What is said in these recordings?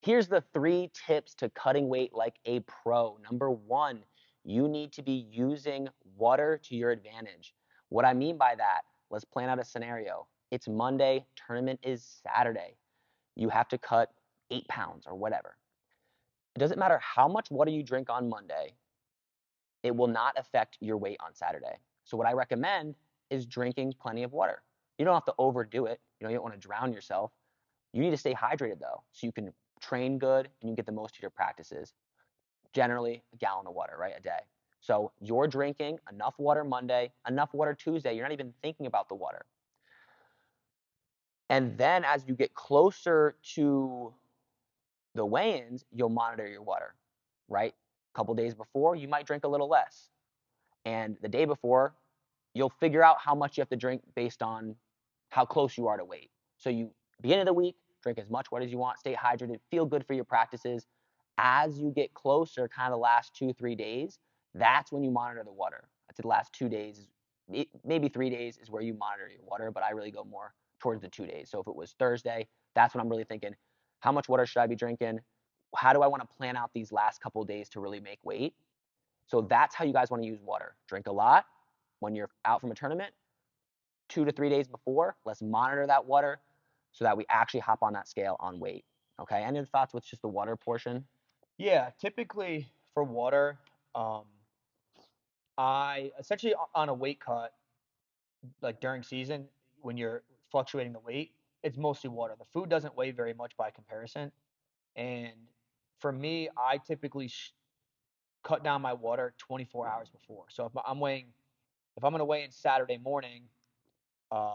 Here's the 3 tips to cutting weight like a pro. Number 1, you need to be using water to your advantage. What I mean by that, let's plan out a scenario. It's Monday, tournament is Saturday. You have to cut 8 pounds or whatever. It doesn't matter how much water you drink on Monday, it will not affect your weight on Saturday. So what I recommend is drinking plenty of water. You don't have to overdo it. You don't want to drown yourself. You need to stay hydrated though, so you can train good and you get the most of your practices. Generally, a gallon of water, right, a day. So you're drinking enough water Monday, enough water Tuesday. You're not even thinking about the water. And then as you get closer to the weigh-ins, you'll monitor your water, right? A couple days before, you might drink a little less. And the day before, you'll figure out how much you have to drink based on how close you are to weight. So you, beginning of the week, drink as much water as you want, stay hydrated, feel good for your practices. As you get closer, kind of the last 2-3 days, that's when you monitor the water. I'd say the last 2 days, maybe 3 days is where you monitor your water, but I really go more towards the 2 days. So if it was Thursday, that's when I'm really thinking, how much water should I be drinking? How do I want to plan out these last couple of days to really make weight? So that's how you guys want to use water. Drink a lot when you're out from a tournament. 2 to 3 days before, let's monitor that water so that we actually hop on that scale on weight. Okay, any other thoughts with just the water portion? Yeah, typically for water, um, I essentially on a weight cut, like during season, when you're fluctuating the weight, it's mostly water. The food doesn't weigh very much by comparison. And for me, I typically cut down my water 24 hours before. So if I'm going to weigh in Saturday morning, uh,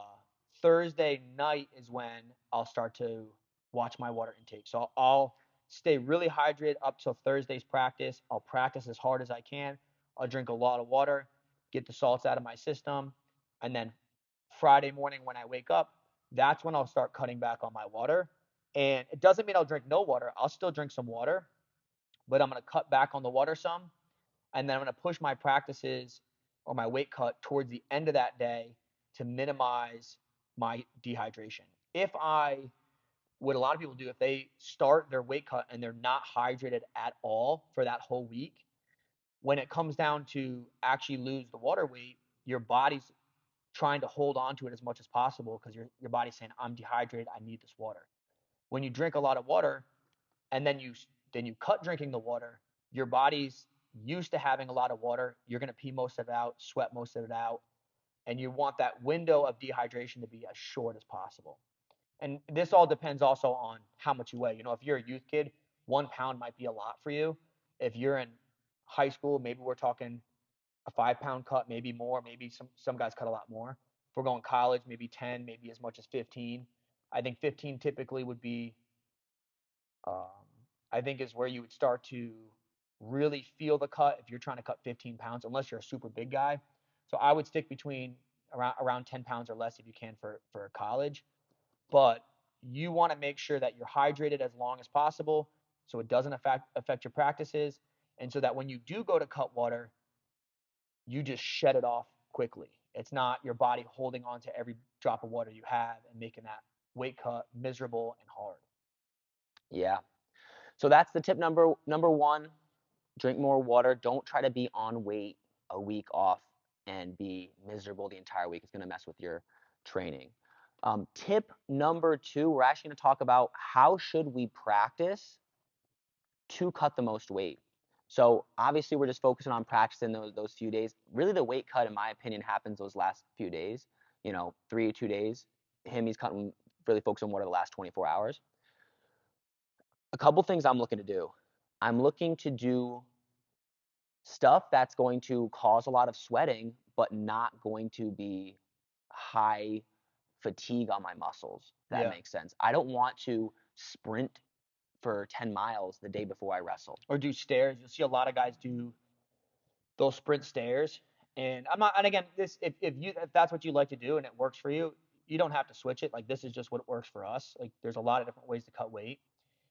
Thursday night is when I'll start to watch my water intake. So I'll stay really hydrated up till Thursday's practice. I'll practice as hard as I can. I'll drink a lot of water, get the salts out of my system, and then Friday morning when I wake up, that's when I'll start cutting back on my water. And it doesn't mean I'll drink no water. I'll still drink some water, but I'm going to cut back on the water some, and then I'm going to push my practices or my weight cut towards the end of that day to minimize my dehydration. If I, what a lot of people do, if they start their weight cut and they're not hydrated at all for that whole week, when it comes down to actually lose the water weight, your body's trying to hold on to it as much as possible because your body's saying, I'm dehydrated, I need this water. When you drink a lot of water and then you cut drinking the water, your body's used to having a lot of water. You're going to pee most of it out, sweat most of it out, and you want that window of dehydration to be as short as possible. And this all depends also on how much you weigh. You know, if you're a youth kid, 1 pound might be a lot for you. If you're in high school, maybe we're talking a 5 pound cut, maybe more. Maybe some guys cut a lot more. If we're going college, maybe 10, maybe as much as 15. I think 15 typically would be um, I think is where you would start to really feel the cut if you're trying to cut 15 pounds, unless you're a super big guy. So I would stick between around 10 pounds or less if you can for college. But you want to make sure that you're hydrated as long as possible so it doesn't affect your practices. And so that when you do go to cut water, you just shed it off quickly. It's not your body holding on to every drop of water you have and making that weight cut miserable and hard. Yeah. So that's the tip number 1. Drink more water. Don't try to be on weight a week off and be miserable the entire week. It's going to mess with your training. Tip number 2, we're actually going to talk about how should we practice to cut the most weight. So obviously we're just focusing on practicing those few days. Really the weight cut, in my opinion, happens those last few days. 2 days. He's cutting, really focused on what are the last 24 hours. A couple things I'm looking to do. I'm looking to do stuff that's going to cause a lot of sweating, but not going to be high fatigue on my muscles. If that Yeah. makes sense. I don't want to sprint for 10 miles the day before I wrestle. Or do stairs. You'll see a lot of guys do those sprint stairs. And I'm not. And again, this if that's what you like to do and it works for you, you don't have to switch it. Like this is just what works for us. Like there's a lot of different ways to cut weight.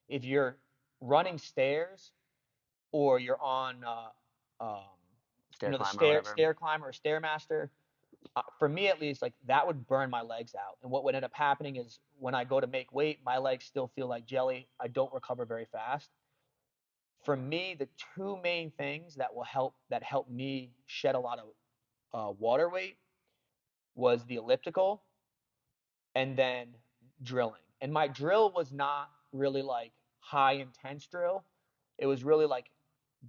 If you're running stairs or you're on, um, Stair the climber or whatever. stair climber or stairmaster, For me at least, like that would burn my legs out. And what would end up happening is when I go to make weight, my legs still feel like jelly. I don't recover very fast. For me, the two main things that help me shed a lot of water weight was the elliptical and then drilling. And my drill was not really like high intense drill. It was really like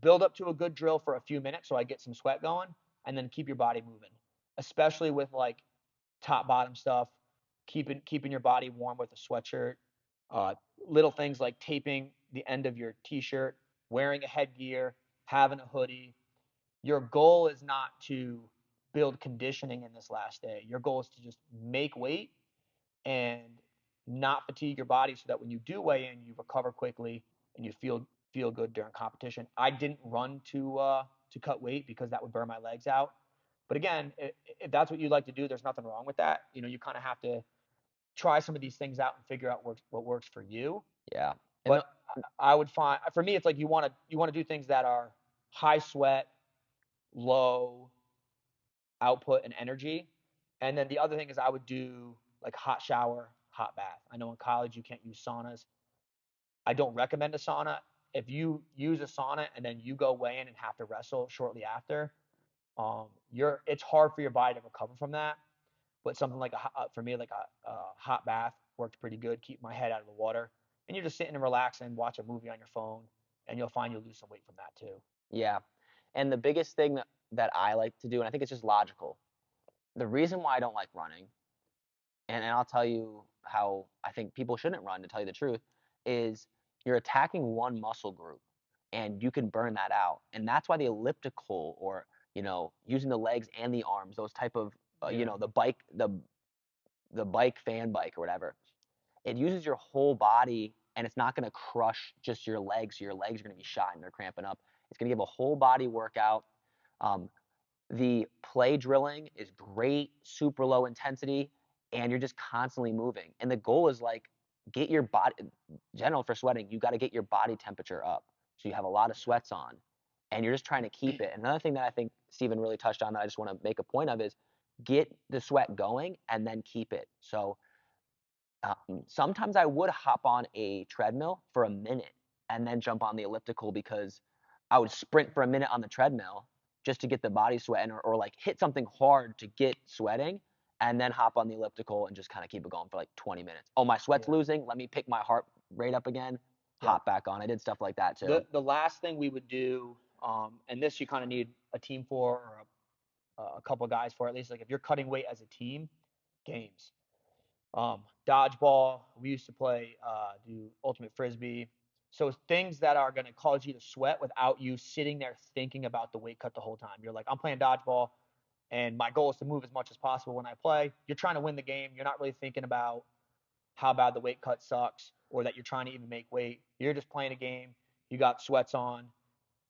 build up to a good drill for a few minutes so I get some sweat going and then keep your body moving. Especially with like top bottom stuff, keeping your body warm with a sweatshirt, uh, little things like taping the end of your t-shirt, wearing a headgear, having a hoodie. Your goal is not to build conditioning in this last day. Your goal is to just make weight and not fatigue your body so that when you do weigh in, you recover quickly and you feel good during competition. I didn't run to cut weight because that would burn my legs out. But again, if that's what you like to do, there's nothing wrong with that. You know, you kind of have to try some of these things out and figure out what works for you. Yeah. And But I would find for me, it's like you want to do things that are high sweat, low output and energy. And then the other thing is I would do like hot shower, hot bath. I know in college you can't use saunas. I don't recommend a sauna. If you use a sauna and then you go weigh in and have to wrestle shortly after, it's hard for your body to recover from that. But something like for me, like a hot bath worked pretty good. Keep my head out of the water, and you're just sitting and relaxing, watch a movie on your phone, and you'll find you'll lose some weight from that too. yeah. And the biggest thing that I like to do, and I think it's just logical, the reason why I don't like running, and I'll tell you how I think people shouldn't run, to tell you the truth, is you're attacking one muscle group and you can burn that out. And that's why the elliptical, or, using the legs and the arms, those type of, Yeah, the bike, fan bike or whatever, it uses your whole body, and it's not going to crush just your legs. Your legs are going to be shot and they're cramping up. It's going to give a whole body workout. Um, the play drilling is great, super low intensity, and you're just constantly moving. And the goal is like get your body, general for sweating, you got to get your body temperature up. So you have a lot of yeah, sweats on, and you're just trying to keep it. Another thing that I think Stephen really touched on that I just want to make a point of is get the sweat going and then keep it. So sometimes I would hop on a treadmill for a minute and then jump on the elliptical, because I would sprint for a minute on the treadmill just to get the body sweating, or like hit something hard to get sweating, and then hop on the elliptical and just kind of keep it going for like 20 minutes. Oh, my sweat's yeah, losing. Let me pick my heart rate up again, yep. hop back on. I did stuff like that too. The last thing we would do, and this you kind of need a team for or a couple of guys for at least. Like if you're cutting weight as a team, games. Dodgeball. We used to play, do ultimate frisbee. So things that are going to cause you to sweat without you sitting there thinking about the weight cut the whole time. You're like, I'm playing dodgeball, and my goal is to move as much as possible when I play. You're trying to win the game. You're not really thinking about how bad the weight cut sucks or that you're trying to even make weight. You're just playing a game. You got sweats on.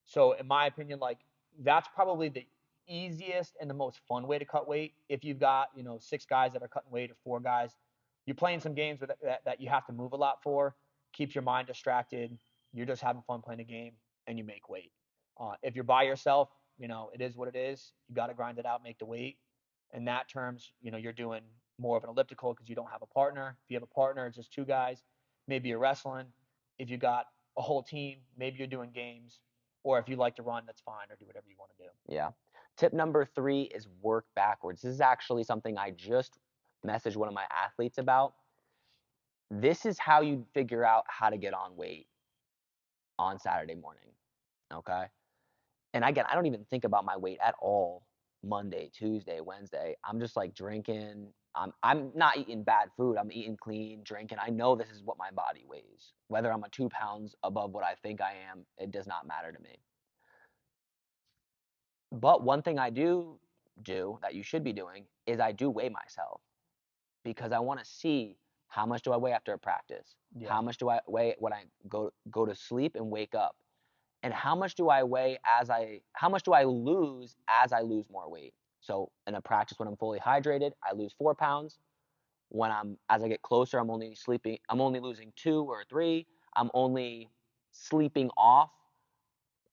So in my opinion, like that's probably the easiest and the most fun way to cut weight. If you've got, six guys that are cutting weight or four guys, you're playing some games that you have to move a lot for, keeps your mind distracted. You're just having fun playing a game and you make weight. If you're by yourself, it is what it is. You got to grind it out, make the weight. In that terms, you're doing more of an elliptical because you don't have a partner. If you have a partner, it's just two guys. Maybe you're wrestling. If you got a whole team, maybe you're doing games, or if you like to run, that's fine, or do whatever you want to do. Yeah. Tip number 3 is work backwards. This is actually something I just messaged one of my athletes about. This is how you figure out how to get on weight on Saturday morning. Okay. And again, I don't even think about my weight at all Monday, Tuesday, Wednesday. I'm just like drinking. I'm not eating bad food. I'm eating clean, drinking. I know this is what my body weighs. Whether I'm a 2 pounds above what I think I am, it does not matter to me. But one thing I do that you should be doing is I do weigh myself, because I want to see how much do I weigh after a practice? Yeah, How much do I weigh when I go to sleep and wake up? And how much do I weigh how much do I lose as I lose more weight? So in a practice when I'm fully hydrated, I lose 4 pounds. As I get closer, I'm only losing 2 or 3. I'm only sleeping off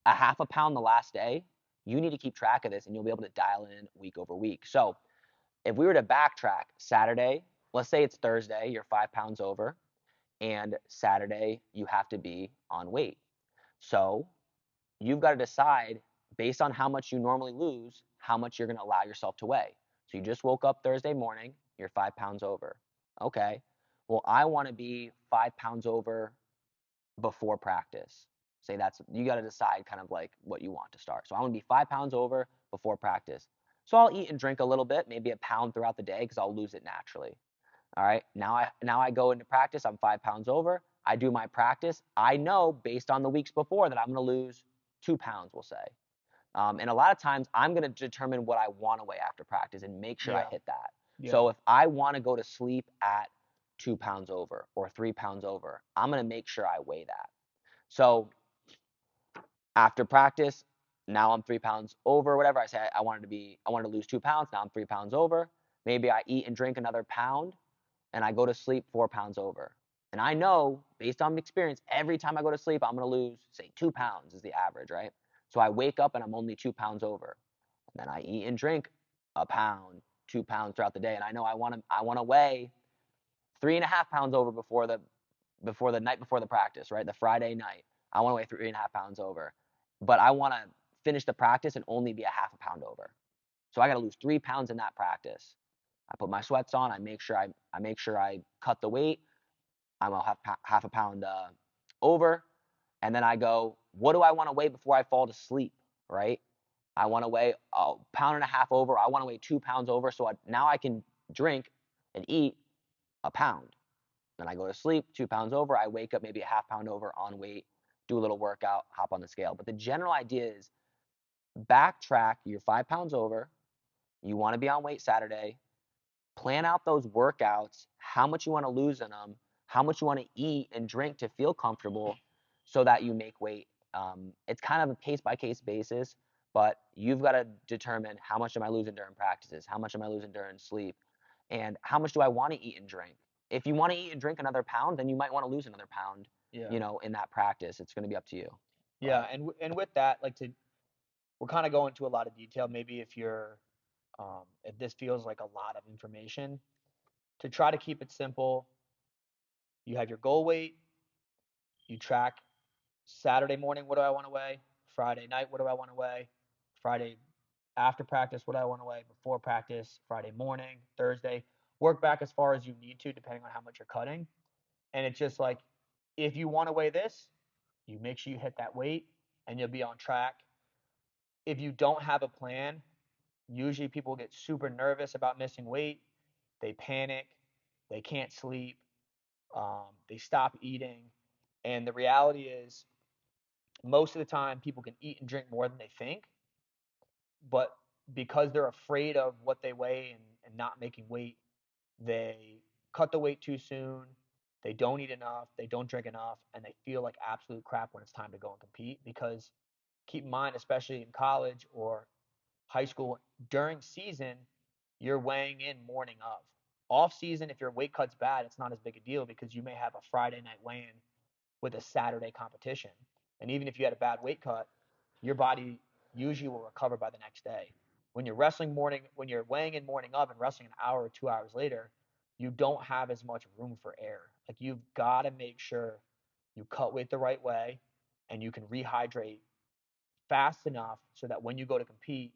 a half a pound the last day. You need to keep track of this and you'll be able to dial in week over week. So If we were to backtrack Saturday, let's say it's Thursday, you're 5 pounds over, and Saturday you have to be on weight. So you've got to decide based on how much you normally lose, how much you're going to allow yourself to weigh. So you just woke up Thursday morning, you're 5 pounds over. Okay. Well, I want to be 5 pounds over before practice. Say that's, you got to decide kind of like what you want to start. So I want to be 5 pounds over before practice. So I'll eat and drink a little bit, maybe a pound throughout the day because I'll lose it naturally. All right. Now I go into practice. I'm 5 pounds over. I do my practice. I know based on the weeks before that I'm going to lose 2 pounds, we'll say. And a lot of times I'm going to determine what I want to weigh after practice and make sure I Yeah. hit that. Yeah. So if I want to go to sleep at 2 pounds over or 3 pounds over, I'm going to make sure I weigh that. So after practice, now I'm 3 pounds over, whatever. I wanted to lose 2 pounds. Now I'm 3 pounds over. Maybe I eat and drink another pound and I go to sleep 4 pounds over. And I know based on experience, every time I go to sleep, I'm going to lose, say, 2 pounds is the average, right? So I wake up and I'm only 2 pounds over. And then I eat and drink a pound, 2 pounds throughout the day. And I know I want to weigh 3.5 pounds over before the night before the practice, right? The Friday night. I want to weigh 3.5 pounds over. But I want to finish the practice and only be a half a pound over. So I got to lose 3 pounds in that practice. I put my sweats on. I make sure I cut the weight. I'm a half a pound over, and then I go, what do I want to weigh before I fall to sleep? Right? I want to weigh a pound and a half over. I want to weigh 2 pounds over, so now I can drink and eat a pound. Then I go to sleep, 2 pounds over. I wake up maybe a half pound over on weight, do a little workout, hop on the scale. But the general idea is backtrack. You're 5 pounds over. You want to be on weight Saturday. Plan out those workouts, how much you want to lose in them, how much you want to eat and drink to feel comfortable so that you make weight. It's kind of a case by case basis, but you've got to determine how much am I losing during practices, how much am I losing during sleep, and how much do I want to eat and drink. If you want to eat and drink another pound, then you might want to lose another pound, Yeah. in that practice. It's going to be up to you. Yeah. But And with that, we're kind of going into a lot of detail. Maybe if this feels like a lot of information, to try to keep it simple, you have your goal weight, you track Saturday morning, what do I want to weigh? Friday night, what do I want to weigh? Friday after practice, what do I want to weigh? Before practice, Friday morning, Thursday. Work back as far as you need to, depending on how much you're cutting. And it's just like, if you want to weigh this, you make sure you hit that weight and you'll be on track. If you don't have a plan, usually people get super nervous about missing weight. They panic, they can't sleep, they stop eating. And the reality is, most of the time, people can eat and drink more than they think, but because they're afraid of what they weigh and not making weight, they cut the weight too soon. They don't eat enough, they don't drink enough, and they feel like absolute crap when it's time to go and compete. Because keep in mind, especially in college or high school, during season, you're weighing in morning of. Off season, if your weight cut's bad, it's not as big a deal because you may have a Friday night weigh in with a Saturday competition. And even if you had a bad weight cut, your body usually will recover by the next day. When you're weighing in morning of and wrestling an hour or 2 hours later, you don't have as much room for error. Like, you've got to make sure you cut weight the right way and you can rehydrate fast enough so that when you go to compete,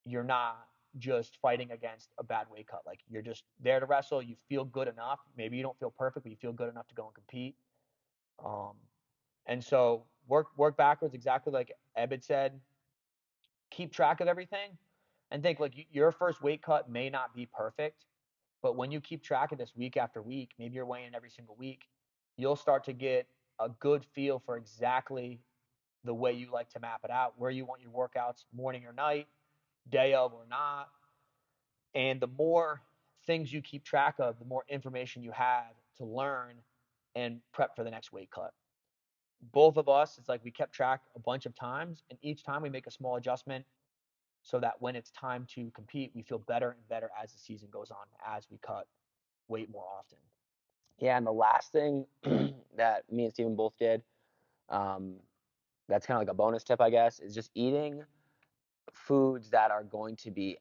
you're not just fighting against a bad weight cut. Like, you're just there to wrestle. You feel good enough. Maybe you don't feel perfect, but you feel good enough to go and compete. Um, and so work backwards, exactly like Ebed said. Keep track of everything, and think, like, your first weight cut may not be perfect, but when you keep track of this week after week, maybe you're weighing every single week, you'll start to get a good feel for exactly the way you like to map it out, where you want your workouts, morning or night, day of or not. And the more things you keep track of, the more information you have to learn and prep for the next weight cut. Both of us, it's like we kept track a bunch of times, and each time we make a small adjustment so that when it's time to compete, we feel better and better as the season goes on, as we cut weight more often. yeah, and the last thing that me and Steven both did, um, that's kind of like a bonus tip, I guess, is just eating foods that are going to be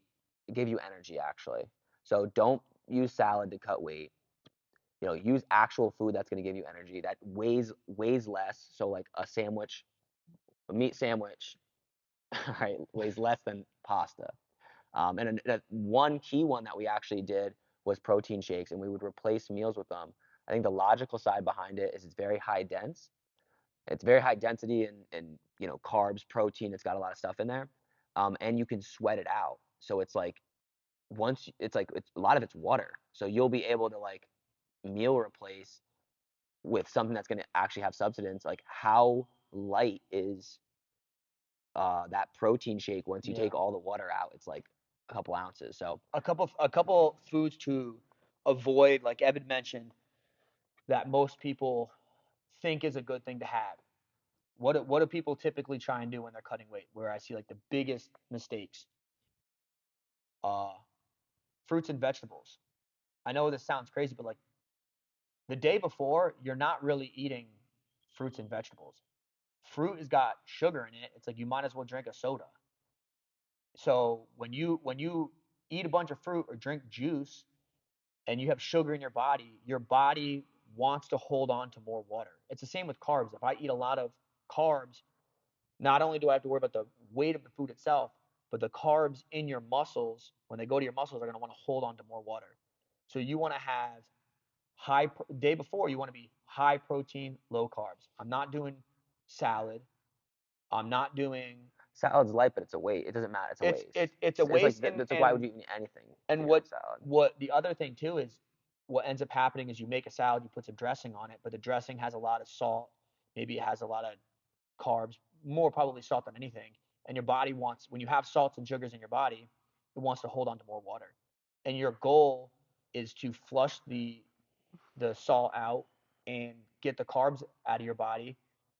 give you energy actually. So don't use salad to cut weight. Use actual food that's going to give you energy that weighs less. So like a meat sandwich, right, weighs less than pasta. And one key one that we actually did was protein shakes, and we would replace meals with them. I think the logical side behind it is it's very high dense. It's very high density and carbs, protein. It's got a lot of stuff in there, and you can sweat it out. So it's like a lot of it's water. So you'll be able to like meal replace with something that's going to actually have substance. Like how light is that protein shake once you Yeah. take all the water out? It's like a couple ounces. So A couple foods to avoid, like Evan mentioned, that most people think is a good thing to have. What do people typically try and do when they're cutting weight? Where I see like the biggest mistakes, uh, fruits and vegetables. I know this sounds crazy, but like the day before, you're not really eating fruits and vegetables. Fruit has got sugar in it. It's like you might as well drink a soda. So when you eat a bunch of fruit or drink juice and you have sugar in your body wants to hold on to more water. It's the same with carbs. If I eat a lot of carbs, not only do I have to worry about the weight of the food itself, but the carbs in your muscles, when they go to your muscles, are going to want to hold on to more water. So you want to have day before, you want to be high protein, low carbs. I'm not doing salad. I'm not doing salad's light, but it's a waste. It doesn't matter. It's a it's waste. it, it's a It's like waste and that's like why would and you eat anything if and you're gonna what have salad? what the other thing too is what ends up happening is you make a salad, you put some dressing on it, but the dressing has a lot of salt, maybe it has a lot of carbs, more probably salt than anything. And your body wants, when you have salts and sugars in your body, it wants to hold on to more water. And your goal is to flush the salt out and get the carbs out of your body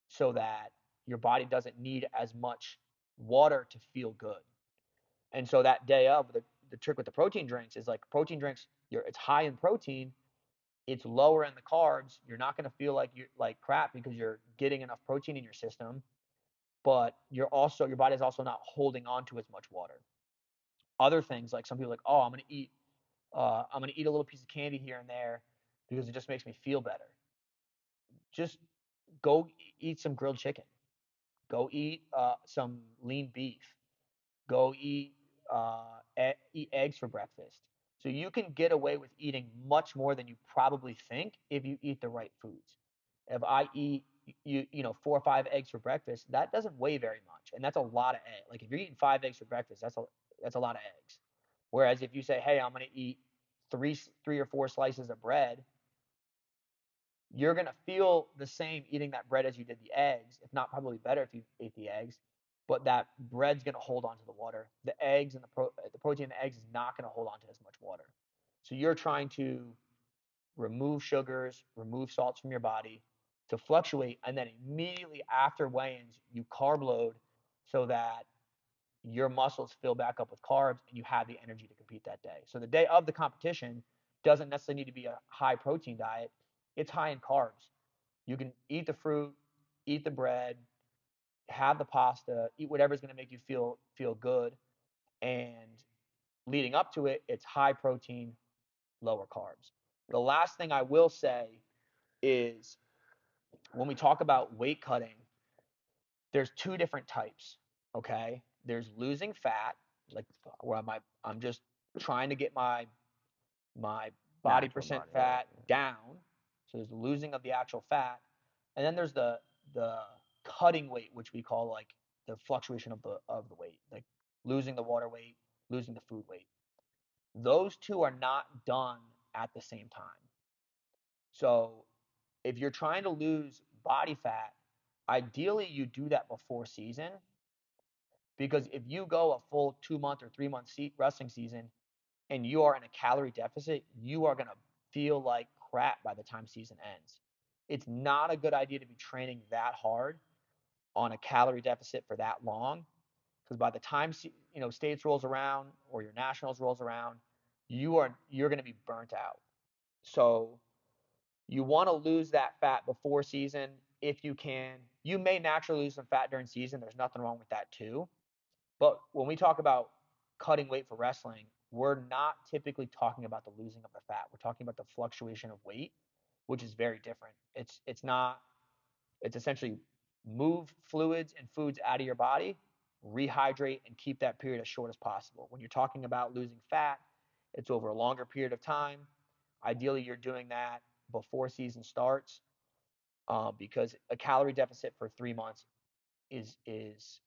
so that your body doesn't need as much water to feel good. And so that day of, the trick with the protein drinks is like protein drinks, it's high in protein, it's lower in the carbs. You're not going to feel like you're like crap because you're getting enough protein in your system, but your body is also not holding on to as much water. Other things like some people are like, oh, I'm gonna eat a little piece of candy here and there because it just makes me feel better. Just go eat some grilled chicken. Go eat some lean beef. Go eat eggs for breakfast. So you can get away with eating much more than you probably think if you eat the right foods. If I eat 4 or 5 eggs for breakfast, that doesn't weigh very much, and that's a lot of eggs. Like if you're eating 5 eggs for breakfast, that's a lot of eggs. Whereas if you say, hey, I'm gonna eat three or four slices of bread, you're going to feel the same eating that bread as you did the eggs, if not probably better if you ate the eggs, but that bread's going to hold on to the water. The eggs and the protein in the eggs is not going to hold on to as much water. So you're trying to remove sugars, remove salts from your body to fluctuate, and then immediately after weigh-ins, you carb load so that your muscles fill back up with carbs and you have the energy to compete that day. So the day of the competition doesn't necessarily need to be a high protein diet. It's high in carbs. You can eat the fruit, eat the bread, have the pasta, eat whatever's going to make you feel good, and leading up to it, it's high protein, lower carbs. The last thing I will say is when we talk about weight cutting, there's two different types. Okay, there's losing fat, like where I'm just trying to get my body Natural percent body weight. fat down. So there's the losing of the actual fat, and then there's the cutting weight, which we call like the fluctuation of the weight, like losing the water weight, losing the food weight. Those two are not done at the same time. So if you're trying to lose body fat, ideally you do that before season because if you go a full 2 month or 3 month wrestling season and you are in a calorie deficit, you are going to feel like crap by the time season ends. It's not a good idea to be training that hard on a calorie deficit for that long because by the time states rolls around or your nationals rolls around, you're going to be burnt out. So you want to lose that fat before season if you can. You may naturally lose some fat during season. There's nothing wrong with that too. But when we talk about cutting weight for wrestling, we're not typically talking about the losing of the fat. We're talking about the fluctuation of weight, which is very different. It's not it's essentially move fluids and foods out of your body, rehydrate, and keep that period as short as possible. When you're talking about losing fat, it's over a longer period of time. Ideally, you're doing that before season starts, because a calorie deficit for 3 months is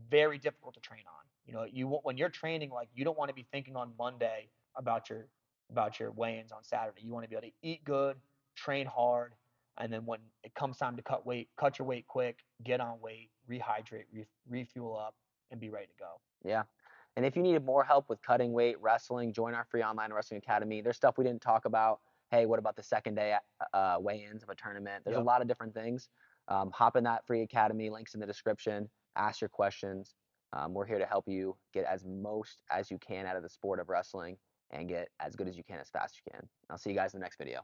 very difficult to train on. You know, when you're training, like you don't want to be thinking on Monday about your weigh-ins on Saturday. You want to be able to eat good, train hard, and then when it comes time to cut weight, cut your weight quick, get on weight, rehydrate, refuel up, and be ready to go. Yeah. And if you need more help with cutting weight, wrestling, join our free online wrestling academy. There's stuff we didn't talk about. Hey, what about the second day weigh-ins of a tournament? There's a Yep. lot of different things. Hop in that free academy. Links in the description. Ask your questions. We're here to help you get as most as you can out of the sport of wrestling and get as good as you can as fast as you can. I'll see you guys in the next video.